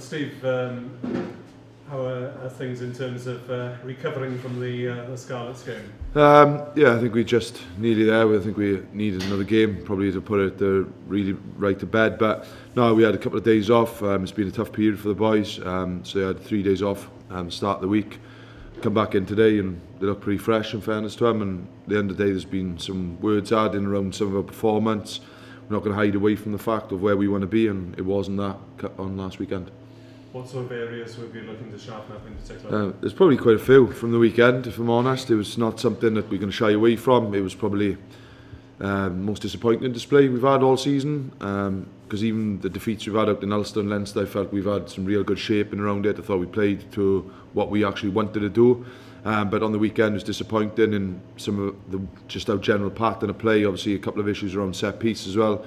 Steve, how are things in terms of recovering from the Scarlets game? Yeah, I think we're just nearly there. I think we needed another game, probably to put it really right to bed. But no, we had a couple of days off. It's been a tough period for the boys. So they had 3 days off start of the week. Come back in today and they look pretty fresh, in fairness to them. And at the end of the day, there's been some words added around some of our performance. We're not going to hide away from the fact of where we want to be, and it wasn't that on last weekend. What sort of areas would we be looking to sharpen up in particular? There's probably quite a few from the weekend, if I'm honest. It was not something that we're going to shy away from. It was probably the most disappointing display we've had all season, because even the defeats we've had out in Ulster and Leinster, I felt we've had some real good shaping around it. I thought we played to what we actually wanted to do, but on the weekend it was disappointing in some of just our general pattern of play. Obviously a couple of issues around set piece as well,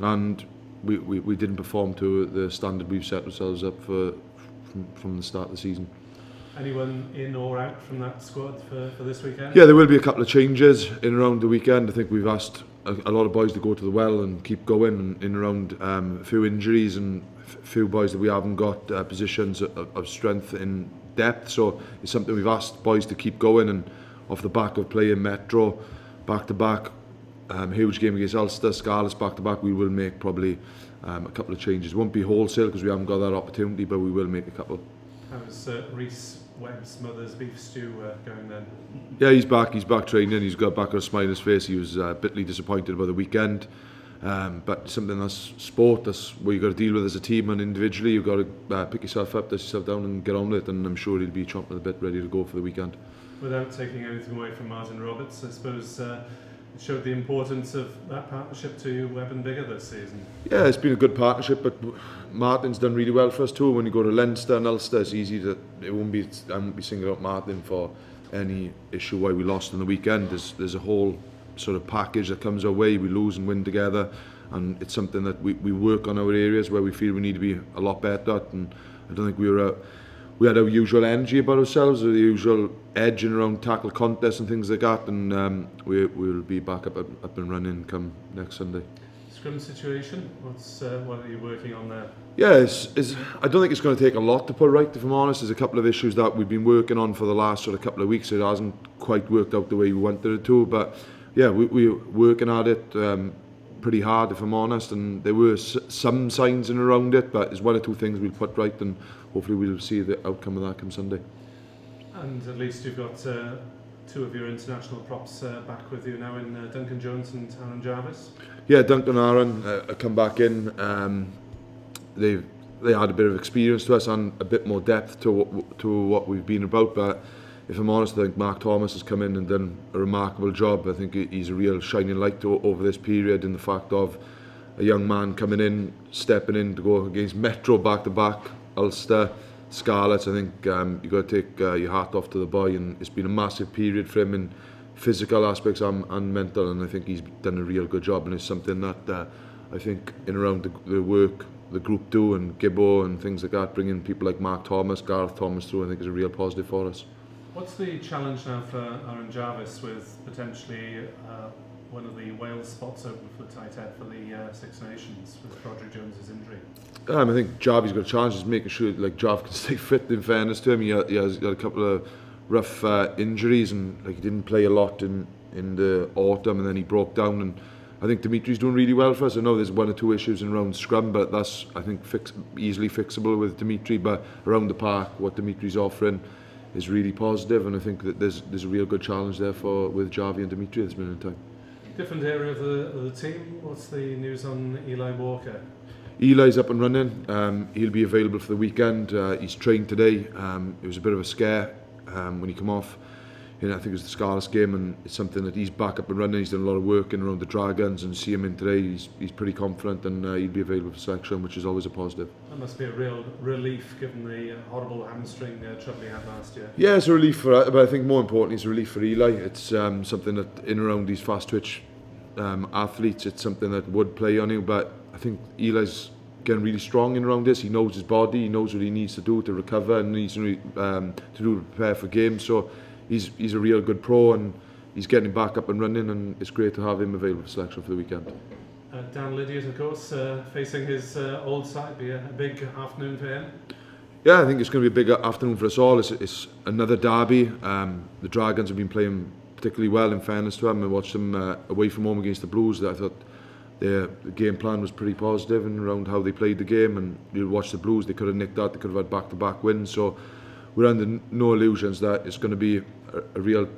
and we didn't perform to the standard we've set ourselves up for from the start of the season. Anyone in or out from that squad for this weekend? Yeah, there will be a couple of changes in around the weekend. I think we've asked a lot of boys to go to the well and keep going in around a few injuries and a few boys that we haven't got positions of strength in depth. So it's something we've asked boys to keep going, and off the back of playing Metro back to back, huge game against Ulster, Scarlets back to back, we will make probably a couple of changes. It won't be wholesale because we haven't got that opportunity, but we will make a couple. How's Rhys Webb's mother's beef stew going then? Yeah, he's back training. He's got back a smile on his face. He was bitterly disappointed about the weekend, but something that's sport, that's what you've got to deal with as a team and individually. You've got to pick yourself up, dust yourself down and get on with it, and I'm sure he'll be chomping at the bit ready to go for the weekend. Without taking anything away from Martin Roberts, I suppose it showed the importance of that partnership to Webb and Bigger this season. Yeah, it's been a good partnership, but Martin's done really well for us too. When you go to Leinster and Ulster, it's easy to, I won't be singling out Martin for any issue why we lost on the weekend. There's a whole sort of package that comes our way. We lose and win together, and it's something that we work on our areas where we feel we need to be a lot better at. And I don't think we had our usual energy about ourselves, or the usual edge in around tackle contests and things like that, and we'll be back up and running come next Sunday. Scrum situation, what are you working on there? Yeah, I don't think it's going to take a lot to put right, if I'm honest. There's a couple of issues that we've been working on for the last sort of couple of weeks. It hasn't quite worked out the way we wanted it to, but yeah, we're working at it pretty hard, if I'm honest, and there were some signs in around it, but there's one or two things we'll put right, and hopefully we'll see the outcome of that come Sunday. And at least you've got two of your international props back with you now in Duncan Jones and Aaron Jarvis. Yeah, Duncan and Aaron come back in. They had a bit of experience to us and a bit more depth to what we've been about, but if I'm honest, I think Mark Thomas has come in and done a remarkable job. I think he's a real shining light over this period, in the fact of a young man coming in, stepping in to go against Metro back to back, Ulster, Scarlets. I think you've got to take your hat off to the boy, and it's been a massive period for him in physical aspects and mental, and I think he's done a real good job, and it's something that I think in around the work the group do, and Gibbo and things like that, bringing people like Mark Thomas, Gareth Thomas through, I think is a real positive for us. What's the challenge now for Aaron Jarvis, with potentially one of the Wales spots open for the tight head for the Six Nations with Roderick Jones's injury? I think Jarvis got a challenge is making sure like Jav can stay fit, in fairness to him. He has got a couple of rough injuries, and like he didn't play a lot in the autumn, and then he broke down. And I think Dimitri's doing really well for us. I know there's one or two issues in around scrum, but that's, I think, easily fixable with Dimitri. But around the park, what Dimitri's offering is really positive, and I think that there's a real good challenge there with Javi and Dimitri at this minute in time. Different area of the team. What's the news on Eli Walker? Eli's up and running. He'll be available for the weekend. He's trained today. It was a bit of a scare when he came off. I think it was the Scarlets game, and it's something that he's back up and running. He's done a lot of work in around the Dragons, and see him in today, he's pretty confident, and he'll be available for selection, which is always a positive. That must be a real relief given the horrible hamstring trouble he had last year. Yeah, it's a relief for us, but I think more importantly it's a relief for Eli. It's something that in around these fast twitch athletes, it's something that would play on you, but I think Eli's getting really strong in around this. He knows his body, he knows what he needs to do to recover, and needs to do to prepare for games. So he's a real good pro, and he's getting back up and running, and it's great to have him available for selection for the weekend. Dan Lydiard, of course, facing his old side, be a big afternoon for him. Yeah, I think it's going to be a big afternoon for us all. It's another derby. The Dragons have been playing particularly well, in fairness to them. I watched them away from home against the Blues. I thought the game plan was pretty positive and around how they played the game. And you watch the Blues, they could have nicked that, they could have had back-to-back wins. So we're under no illusions that it's going to be a real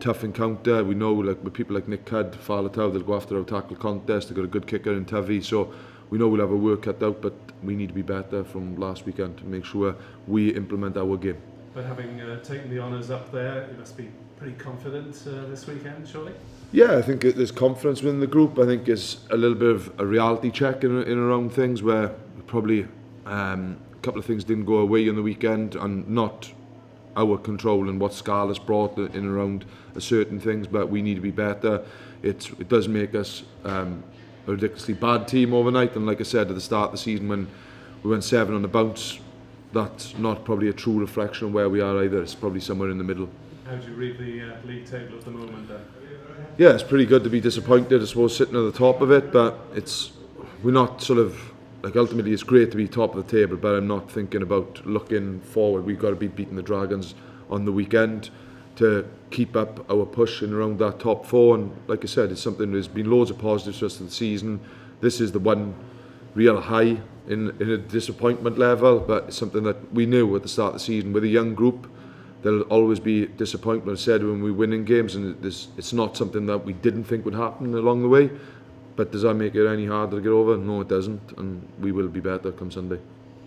tough encounter. We know, like with people like Nick Cudd, Falatau, they'll go after our tackle contest. They've got a good kicker in Tavi, so we know we'll have a work cut out, but we need to be better from last weekend to make sure we implement our game. But having taken the honours up there, you must be pretty confident this weekend, surely? Yeah, I think there's confidence within the group. I think it's a little bit of a reality check in around things where probably a couple of things didn't go away on the weekend and not our control and what Scarlets brought in around certain things, but we need to be better. It does make us a ridiculously bad team overnight, and like I said at the start of the season when we went 7 on the bounce, that's not probably a true reflection of where we are either. It's probably somewhere in the middle. How do you read the league table at the moment then? Yeah, it's pretty good to be disappointed, I suppose, sitting at the top of it, but we're not sort of, like ultimately it's great to be top of the table, but I'm not thinking about looking forward. We've got to be beating the Dragons on the weekend to keep up our push in around that top 4, and like I said, it's something there's been loads of positives just in the season. This is the one real high in a disappointment level, but it's something that we knew at the start of the season. With a young group, there'll always be disappointment, I said, when we win in games, and it's not something that we didn't think would happen along the way. But does that make it any harder to get over? No, it doesn't, and we will be better come Sunday.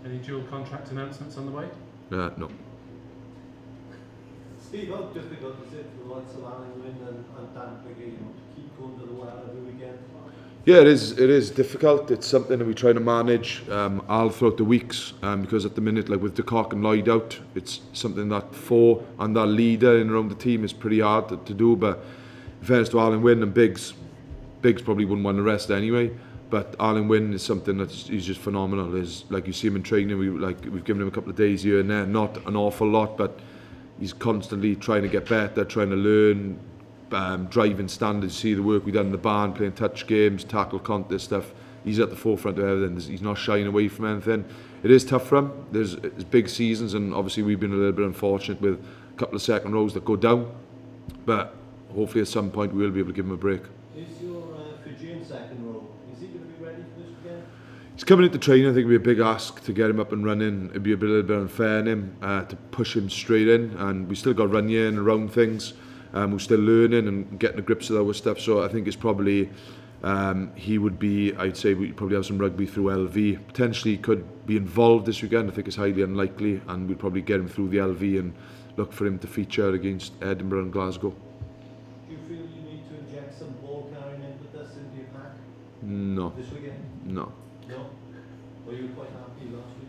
Any dual contract announcements on the way? No. Steve, how difficult is it for the likes of Alan Wynne and Dan Piggy to keep going to the well every weekend? Yeah, it is difficult. It's something that we try to manage all throughout the weeks, because at the minute, like with De Kock and Lloyd out, it's something that 4 and that leader in around the team is pretty hard to do. But in fairness to Alan Wynne and Biggs probably wouldn't want to rest anyway. But Alan Wynne is something he's just phenomenal. Is like you see him in training. We've given him a couple of days here and there, not an awful lot, but he's constantly trying to get better, trying to learn. Driving standards, see the work we've done in the barn, playing touch games, tackle contest stuff. He's at the forefront of everything. He's not shying away from anything. It is tough for him. There's big seasons, and obviously we've been a little bit unfortunate with a couple of second rows that go down. But hopefully at some point we will be able to give him a break. Is your Fijian second row, is he going to be ready for this weekend? He's coming into training. I think it'd be a big ask to get him up and running. It'd be a little bit unfair in him to push him straight in, and we still got run here and around things. We're still learning and getting the grips of our stuff, so I think it's probably he would be, I'd say we'd probably have some rugby through LV. Potentially could be involved this weekend. I think it's highly unlikely, and we'd probably get him through the LV and look for him to feature against Edinburgh and Glasgow. Do you feel you need to inject some ball carrying impetus into your pack? No. This weekend? No. No? Were you quite happy last week?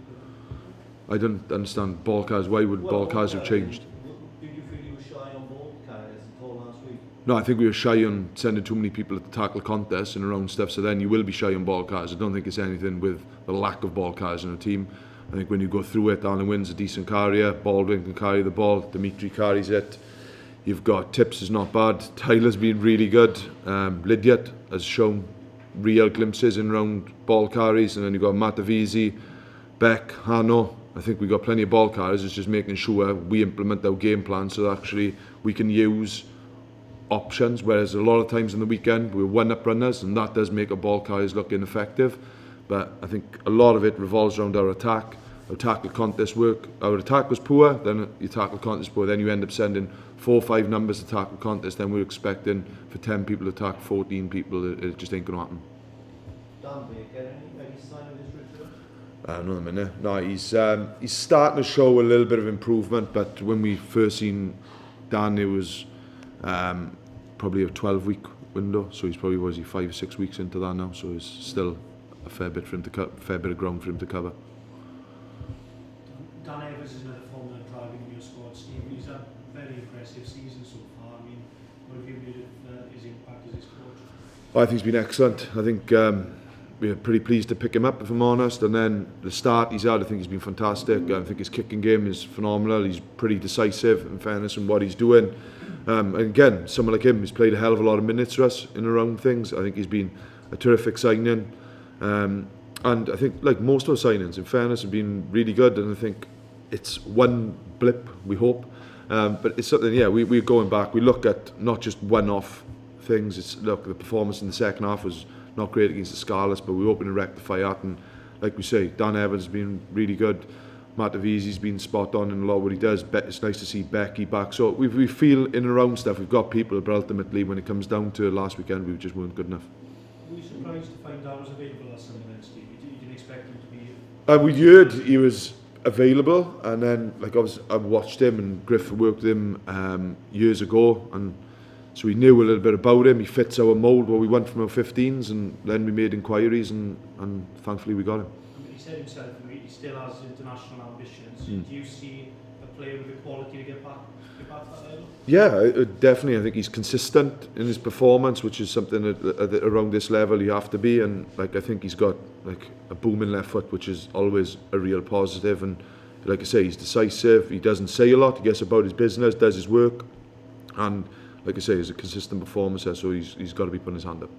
I don't understand ball carriers. Why would ball carriers have changed? Did you feel you were shy on ball carriers at all last week? No, I think we were shy on sending too many people at the tackle contest and around stuff, so then you will be shy on ball carriers. I don't think it's anything with the lack of ball carriers in a team. I think when you go through it, Alan Wynne's a decent carrier, Baldwin can carry the ball, Dimitri carries it. You've got Tips is not bad, Tyler's been really good, Lydiard has shown real glimpses in round ball carries, and then you've got Matavisi, Beck, Hano. I think we've got plenty of ball carriers. It's just making sure we implement our game plan so that actually we can use options, whereas a lot of times in the weekend we're one-up runners, and that does make our ball carriers look ineffective. But I think a lot of it revolves around our attack, our tackle contest work. Our attack was poor, then your tackle contest poor, then you end up sending 4 or 5 numbers to tackle contest, then we're expecting for 10 people to attack 14 people. It just ain't going to happen. Dan Baker, any sign of his return? Another minute. No, he's starting to show a little bit of improvement, but when we first seen Dan, it was probably a 12-week window, so he's probably 5 or 6 weeks into that now, so it's still a fair bit for him to fair bit of ground for him to cover. Dan Evans is another former driving in your squad, Steve. He's had a very impressive season so far. I mean, what have you made of his impact as his coach? I think he's been excellent. I think we're pretty pleased to pick him up, if I'm honest. And then the start he's had, I think he's been fantastic. I think his kicking game is phenomenal. He's pretty decisive, in fairness, in what he's doing. And again, someone like him has played a hell of a lot of minutes for us in around things. I think he's been a terrific signing. And I think, like most of our signings, in fairness, have been really good. And I think it's one blip, we hope. But it's something, yeah, we're going back. We look at not just one-off things. It's, look, the performance in the second half was not great against the Scarlets, but we're hoping to rectify that. And like we say, Dan Evans has been really good. Matt Avisi's been spot on in a lot of what he does. It's nice to see Becky back. So we feel in and around stuff, we've got people, but ultimately when it comes down to last weekend, we just weren't good enough. Were you surprised to find out was available last summer then, Steve? You didn't expect him to be... We heard he was available, and then like I watched him, and Griff worked with him years ago, and so we knew a little bit about him. He fits our mould, what we want from our 15s, and then we made inquiries, and thankfully we got him. He said himself he still has international ambitions. Do you see a player with the quality to get back to that level? Yeah, definitely. I think he's consistent in his performance, which is something that around this level you have to be. And like I think he's got like a booming left foot, which is always a real positive. And like I say, he's decisive. He doesn't say a lot. He gets about his business, does his work, and like I say, he's a consistent performer. So he's got to be putting his hand up.